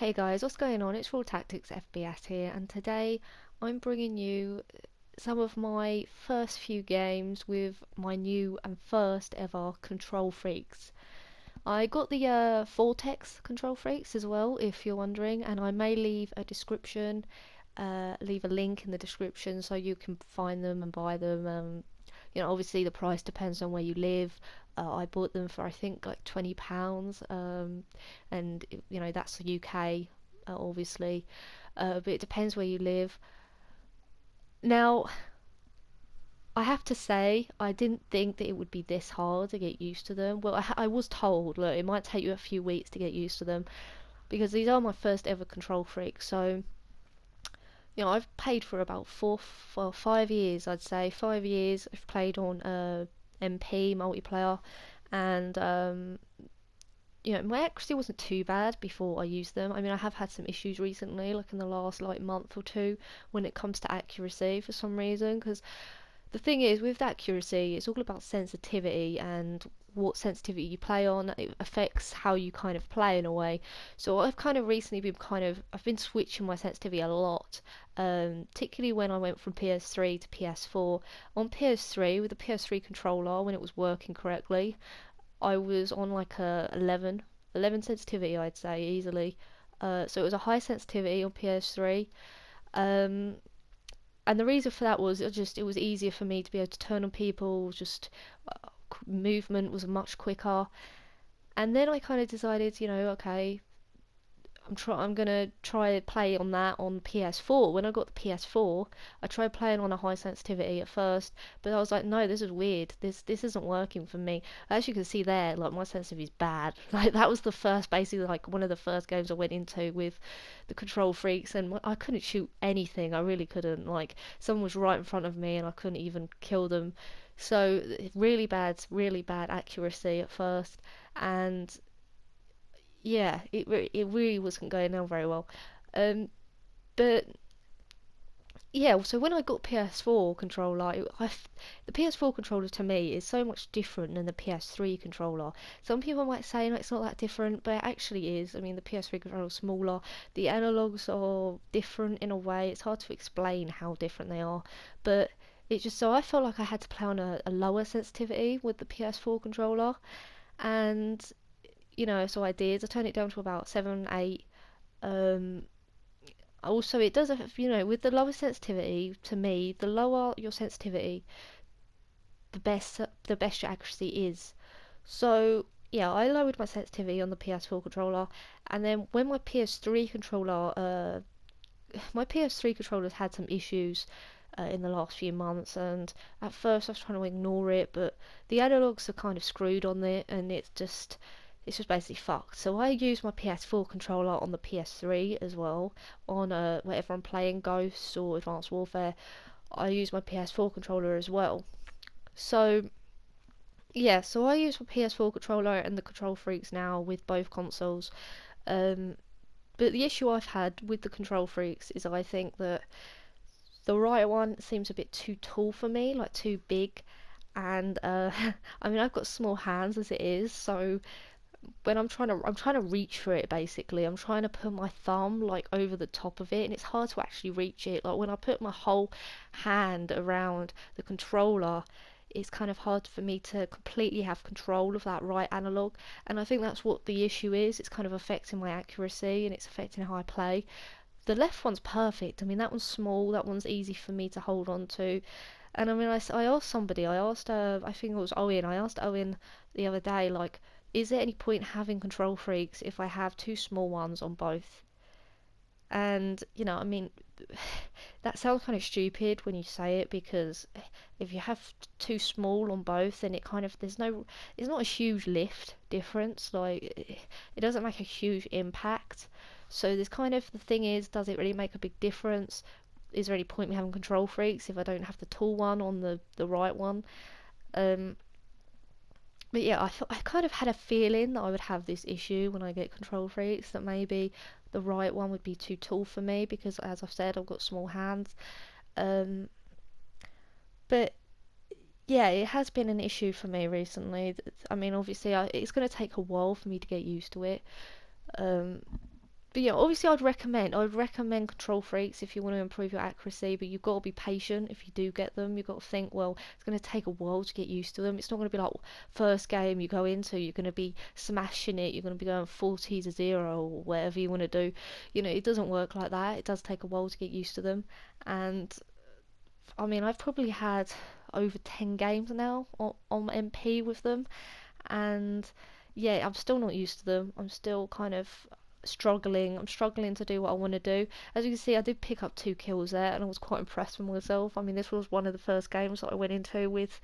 Hey guys, what's going on? It's RoyalTacticsFPS here, and today I'm bringing you some of my first few games with my new and first ever Kontrol Freaks. I got the Vortex Kontrol Freaks as well, if you're wondering, and I may leave a description, leave a link in the description so you can find them and buy them. Obviously the price depends on where you live. I bought them for I think like £20, and that's the UK, obviously, but it depends where you live. Now, I have to say, I didn't think that it would be this hard to get used to them. Well, I was told, look, it might take you a few weeks to get used to them because these are my first ever Kontrol Freaks. So, I've played for about 5 years, I'd say. 5 years I've played on MP multiplayer, and my accuracy wasn't too bad before I used them. I mean, I have had some issues recently, like in the last month or two, when it comes to accuracy for some reason. Because the thing is, with accuracy, it's all about sensitivity, and what sensitivity you play on, it affects how you kind of play in a way. So I've kind of recently been I've been switching my sensitivity a lot, particularly when I went from PS3 to PS4. On PS3, with the PS3 controller, when it was working correctly, I was on like a 11 sensitivity, I'd say, easily. So it was a high sensitivity on PS3. Um, and the reason for that was it was easier for me to be able to turn on people, just movement was much quicker. And then I kind of decided, okay, I'm gonna try play on that on PS4. When I got the PS4, I tried playing on a high sensitivity at first, but I was like, no, this is weird. This isn't working for me. As you can see there, like my sensitivity is bad. Like that was the first, basically like one of the first games I went into with the Kontrol Freaks, and I couldn't shoot anything. I really couldn't. Like someone was right in front of me, and I couldn't even kill them. So really bad accuracy at first, and yeah, it really wasn't going down very well. Um, but yeah, so when I got PS4 controller, the PS4 controller to me is so much different than the PS3 controller. Some people might say no, it's not that different, but it actually is. I mean, the PS3 controller is smaller, the analogs are different in a way. It's hard to explain how different they are, but it's just so I felt like I had to play on a lower sensitivity with the PS4 controller, and so I did. I turned it down to about 7, 8. Um, Also, it does, with the lower sensitivity, to me, the lower your sensitivity, the best your accuracy is. So, yeah, I lowered my sensitivity on the PS4 controller, and then when my PS3 controller's had some issues in the last few months, and at first I was trying to ignore it, but the analogs are kind of screwed on it, and it's just basically fucked. So I use my PS4 controller on the PS3 as well. On whenever I'm playing Ghosts or Advanced Warfare, I use my PS4 controller as well. So yeah, so I use my PS4 controller and the Kontrol Freaks now with both consoles. Um, but the issue I've had with the Kontrol Freaks is I think that the right one seems a bit too tall for me, like too big. And I mean, I've got small hands as it is, so when I'm trying to reach for it, basically I'm trying to put my thumb like over the top of it, and it's hard to actually reach it. Like when I put my whole hand around the controller, it's kind of hard for me to completely have control of that right analog, and I think that's what the issue is. It's kind of affecting my accuracy, and it's affecting how I play. The left one's perfect. I mean, that one's small, that one's easy for me to hold on to. And I mean, I asked somebody, I think it was Owen, I asked Owen the other day, like, is there any point having Kontrol Freaks if I have two small ones on both? And, I mean, that sounds kind of stupid when you say it, because if you have too small on both, then it's not a huge lift difference. Like, it doesn't make a huge impact. So there's kind of, the thing is, does it really make a big difference? Is there any point in me having Kontrol Freaks if I don't have the tall one on the right one? Um, but yeah, I kind of had a feeling that I would have this issue when I get Kontrol Freaks, that maybe the right one would be too tall for me because, as I've said, I've got small hands. Um, but yeah, it has been an issue for me recently. I mean, obviously, it's going to take a while for me to get used to it. Um, But yeah, obviously I would recommend Control Freaks if you want to improve your accuracy, but you've got to be patient if you do get them. You've got to think, well, it's going to take a while to get used to them. It's not going to be like first game you go into, you're going to be smashing it, you're going to be going 40-0 or whatever you want to do. You know, it doesn't work like that. It does take a while to get used to them. And I mean, I've probably had over 10 games now on MP with them, and yeah, I'm still not used to them. I'm still kind of struggling. I'm struggling to do what I want to do. As you can see, I did pick up 2 kills there, and I was quite impressed with myself. I mean, this was one of the first games that I went into with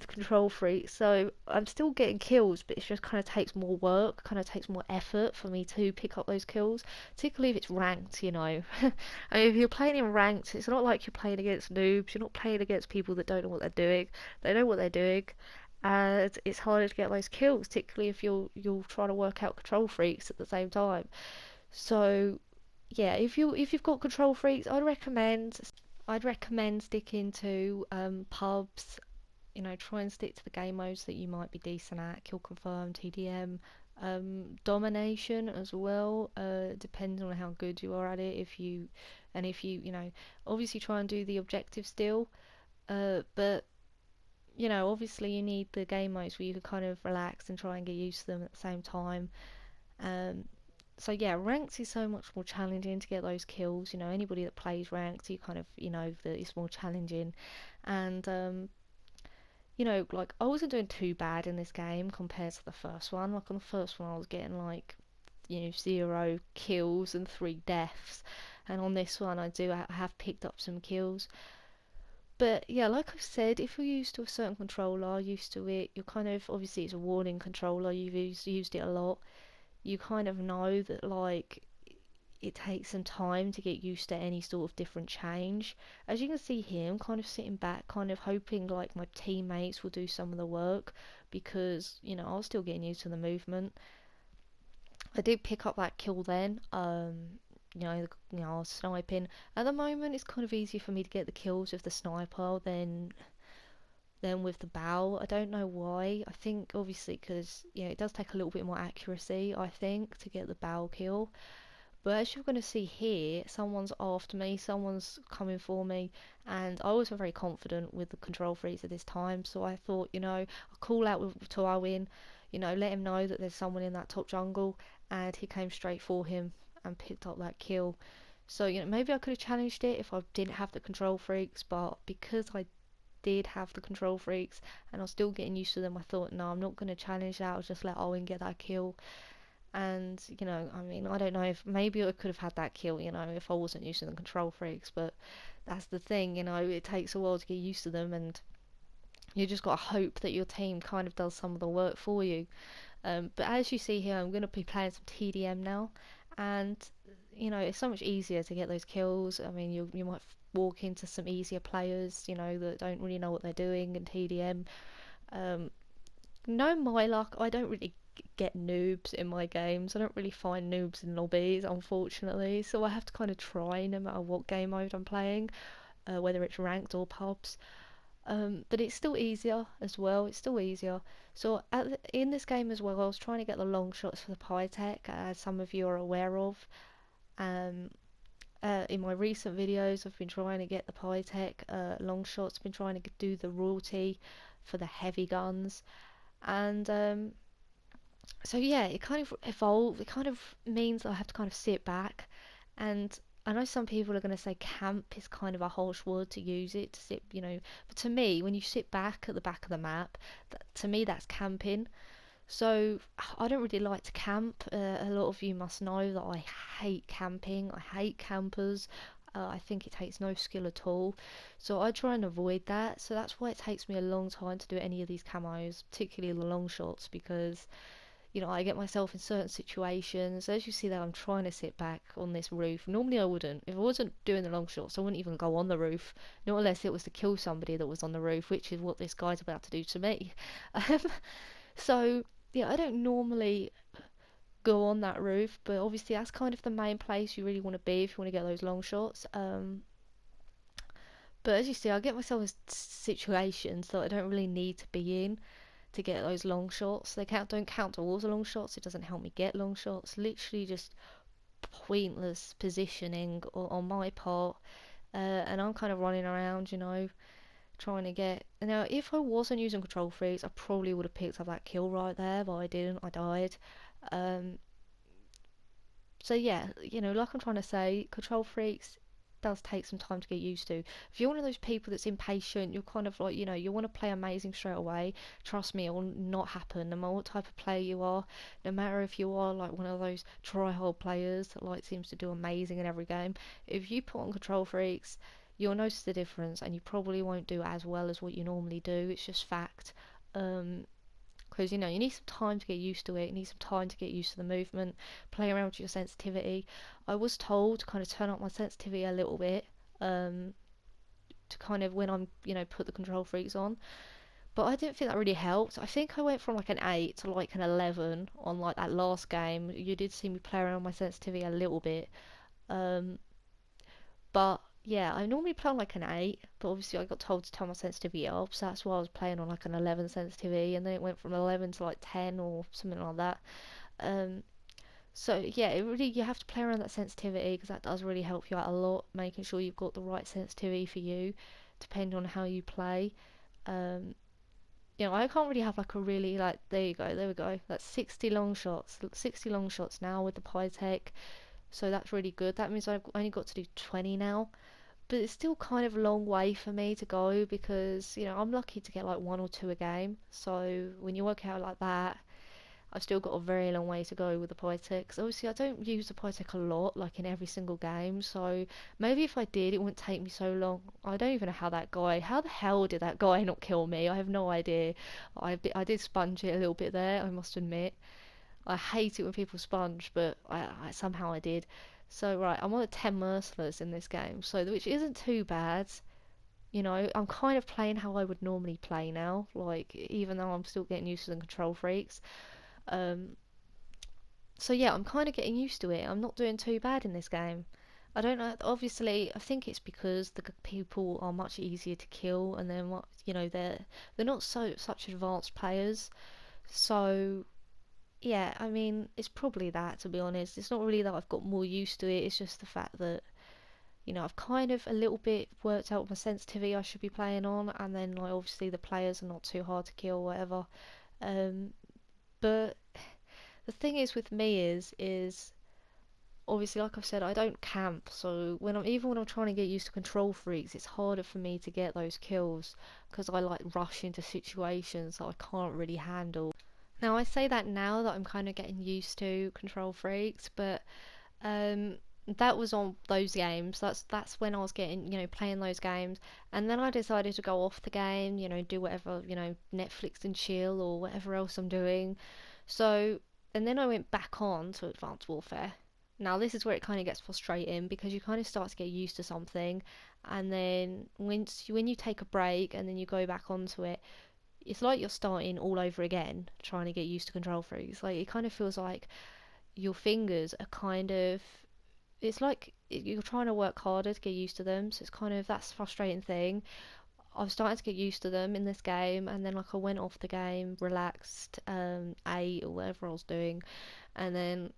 Control Freak, so I'm still getting kills, but it just kind of takes more work, kind of takes more effort for me to pick up those kills, particularly if it's ranked, you know. I mean, if you're playing in ranked, it's not like you're playing against noobs, you're not playing against people that don't know what they're doing. They know what they're doing, and it's harder to get those kills, particularly if you're trying to work out Control Freaks at the same time. So yeah, if you've got Control Freaks, I'd recommend sticking to pubs. You know, try and stick to the game modes that you might be decent at. Kill confirm, TDM, domination as well. Depends on how good you are at it. If you obviously try and do the objective still. But you know, obviously you need the game modes where you can kind of relax and try and get used to them at the same time. Um, so yeah, ranked is so much more challenging to get those kills. You know, anybody that plays ranked, you kind of that it's more challenging, and like I wasn't doing too bad in this game compared to the first one. Like on the first one, I was getting like 0 kills and 3 deaths, and on this one, I have picked up some kills. But yeah, like I've said, if you're used to a certain controller, used to it, you're kind of obviously it's a warning controller. You've used it a lot. You kind of know that like it takes some time to get used to any sort of different change. As you can see here, I'm kind of sitting back, kind of hoping like my teammates will do some of the work because, I was still getting used to the movement. I did pick up that kill then. I was sniping. At the moment, it's kind of easier for me to get the kills with the sniper than with the bow. I don't know why. I think obviously because it does take a little bit more accuracy, I think, to get the bow kill. But as you're going to see here, someone's after me, someone's coming for me, and I wasn't very confident with the Control Freaks at this time, so I thought, I'll call out to Owen, let him know that there's someone in that top jungle, and he came straight for him and picked up that kill. So, maybe I could have challenged it if I didn't have the Control Freaks, but because I did have the Control Freaks and I was still getting used to them, I thought, no, I'm not going to challenge that, I'll just let Owen get that kill. And, I mean, I don't know if maybe I could have had that kill, if I wasn't using the Control Freaks, but that's the thing, it takes a while to get used to them, and you just got to hope that your team kind of does some of the work for you. But as you see here, I'm going to be playing some TDM now, and, it's so much easier to get those kills. I mean, you might walk into some easier players, that don't really know what they're doing in TDM. No, my luck, I don't really get noobs in my games. I don't really find noobs in lobbies, unfortunately. So I have to kind of try no matter what game mode I'm playing, whether it's ranked or pubs. But it's still easier as well. It's still easier. So in this game as well, I was trying to get the long shots for the Pytech, as some of you are aware of. In my recent videos, I've been trying to get the Pytech long shots. Been trying to do the royalty for the heavy guns, and so yeah, it kind of evolved. It kind of means that I have to kind of sit back, and I know some people are going to say camp is kind of a harsh word to use it to sit, but to me, when you sit back at the back of the map, to me that's camping. So I don't really like to camp. A lot of you must know that I hate camping. I hate campers. I think it takes no skill at all. So I try and avoid that. So that's why it takes me a long time to do any of these camos, particularly the long shots, because I get myself in certain situations. As you see there, I'm trying to sit back on this roof. Normally I wouldn't. If I wasn't doing the long shots, I wouldn't even go on the roof. Not unless it was to kill somebody that was on the roof, which is what this guy's about to do to me. So, yeah, I don't normally go on that roof, but obviously that's kind of the main place you really want to be if you want to get those long shots. But as you see, I get myself in situations that I don't really need to be in to get those long shots. Don't count towards the long shots. It doesn't help me get long shots. Literally just pointless positioning on my part, and I'm kind of running around, trying to get. Now, if I wasn't using Control Freaks, I probably would have picked up that kill right there, but I didn't. I died. Um, so yeah, like I'm trying to say, Control Freaks does take some time to get used to. If you're one of those people that's impatient, you're kind of like, you want to play amazing straight away, trust me, it will not happen. No matter what type of player you are, no matter if you are like one of those try-hard players that like seems to do amazing in every game, if you put on Control Freaks, you'll notice the difference and you probably won't do as well as what you normally do. It's just fact. Because you need some time to get used to it. You need some time to get used to the movement, play around with your sensitivity. I was told to kind of turn up my sensitivity a little bit, to kind of when I'm put the Control Freaks on, but I didn't think that really helped. I think I went from like an 8 to like an 11 on like that last game. You did see me play around with my sensitivity a little bit, um, but yeah, I normally play on like an 8, but obviously I got told to turn my sensitivity up, so that's why I was playing on like an 11 sensitivity, and then it went from 11 to like 10 or something like that. Um, so yeah, it really, you have to play around that sensitivity because that does really help you out a lot, making sure you've got the right sensitivity for you, depending on how you play. Um, I can't really have like a really like, there we go. That's 60 long shots now with the Pytech, so that's really good. That means I've only got to do 20 now, but it's still kind of a long way for me to go because I'm lucky to get like one or two a game. So when you work out like that, I've still got a very long way to go with the Pytech. Obviously, I don't use the Pytech a lot, like in every single game. So maybe if I did, it wouldn't take me so long. I don't even know how the hell did that guy not kill me? I have no idea. I did sponge it a little bit there, I must admit. I hate it when people sponge, but I somehow I did. So right, I'm on a 10 merciless in this game, so which isn't too bad. I'm kind of playing how I would normally play now, like even though I'm still getting used to the Control Freaks. Um, so yeah, I'm kind of getting used to it. I'm not doing too bad in this game. I don't know. Obviously, I think it's because the people are much easier to kill, and they're not such advanced players. So yeah, I mean, it's probably that, to be honest. It's not really that I've got more used to it. It's just the fact that I've kind of a little bit worked out my sensitivity I should be playing on, and then like obviously the players are not too hard to kill, or whatever. Um, but the thing is with me is obviously, like I've said, I don't camp, so when I'm trying to get used to Control Freaks, it's harder for me to get those kills because I like rush into situations that I can't really handle. Now I say that now that I'm kind of getting used to Control Freaks, but um, that was on those games. That's when I was getting, playing those games, and then I decided to go off the game, do whatever, Netflix and chill or whatever else I'm doing. So, and then I went back on to Advanced Warfare. Now this is where it kind of gets frustrating because you kind of start to get used to something, and then when you take a break and then you go back onto it, it's like you're starting all over again, trying to get used to Control Freaks. Like it kind of feels like your fingers are kind of, it's like you're trying to work harder to get used to them, so it's kind of, that's the frustrating thing. I was starting to get used to them in this game, and then like I went off the game, relaxed, ate or whatever I was doing, and then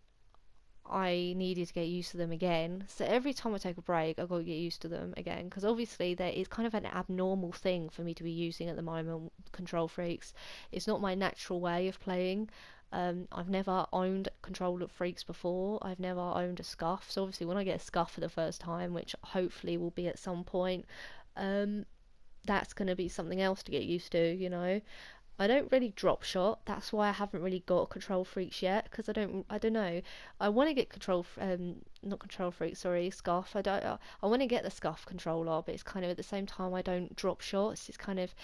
I needed to get used to them again. So every time I take a break, I've got to get used to them again, because obviously there is kind of an abnormal thing for me to be using at the moment, Control Freaks. It's not my natural way of playing. I've never owned Control Freaks before. I've never owned a scuff. So obviously when I get a scuff for the first time, which hopefully will be at some point, um, that's going to be something else to get used to. I don't really drop shot. That's why I haven't really got Control Freaks yet, because I don't know. I want to get not Control Freaks, sorry, Scuff. I want to get the Scuff controller, but it's kind of at the same time I don't drop shots. It's kind of,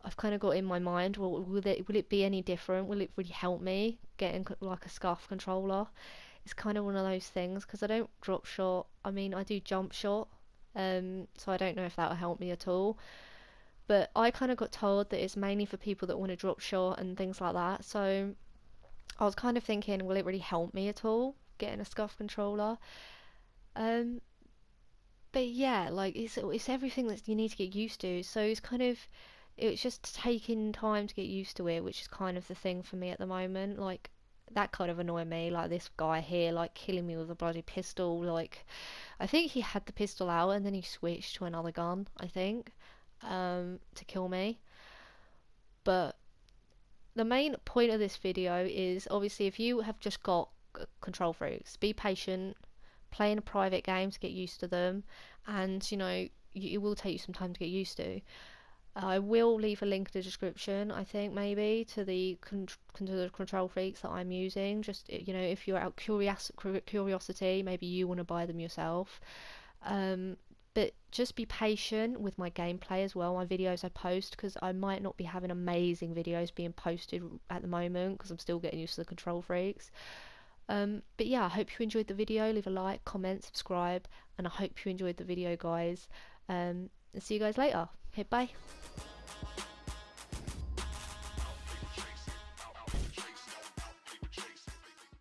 I've kind of got in my mind, well, will it be any different? Will it really help me getting like a Scuff controller? It's kind of one of those things because I don't drop shot. I mean, I do jump shot, so I don't know if that will help me at all. But I kind of got told that it's mainly for people that want to drop shot and things like that. So I was kind of thinking, will it really help me at all getting a scuff controller? Um, but yeah, like it's everything that you need to get used to. So it's just taking time to get used to it, which is kind of the thing for me at the moment. Like that kind of annoyed me. Like this guy here, like killing me with a bloody pistol. Like I think he had the pistol out and then he switched to another gun, I think, to kill me. But the main point of this video is obviously if you have just got Kontrol Freeks, be patient, play in a private game to get used to them, and you know, it will take you some time to get used to. I will leave a link in the description, I think, maybe to the Kontrol Freeks that I'm using. Just, you know, if you're out curiosity, maybe you want to buy them yourself. But just be patient with my gameplay as well, my videos I post, because I might not be having amazing videos being posted at the moment because I'm still getting used to the Kontrol Freeks. But yeah, I hope you enjoyed the video. Leave a like, comment, subscribe, and I hope you enjoyed the video, guys. And see you guys later. Okay, bye.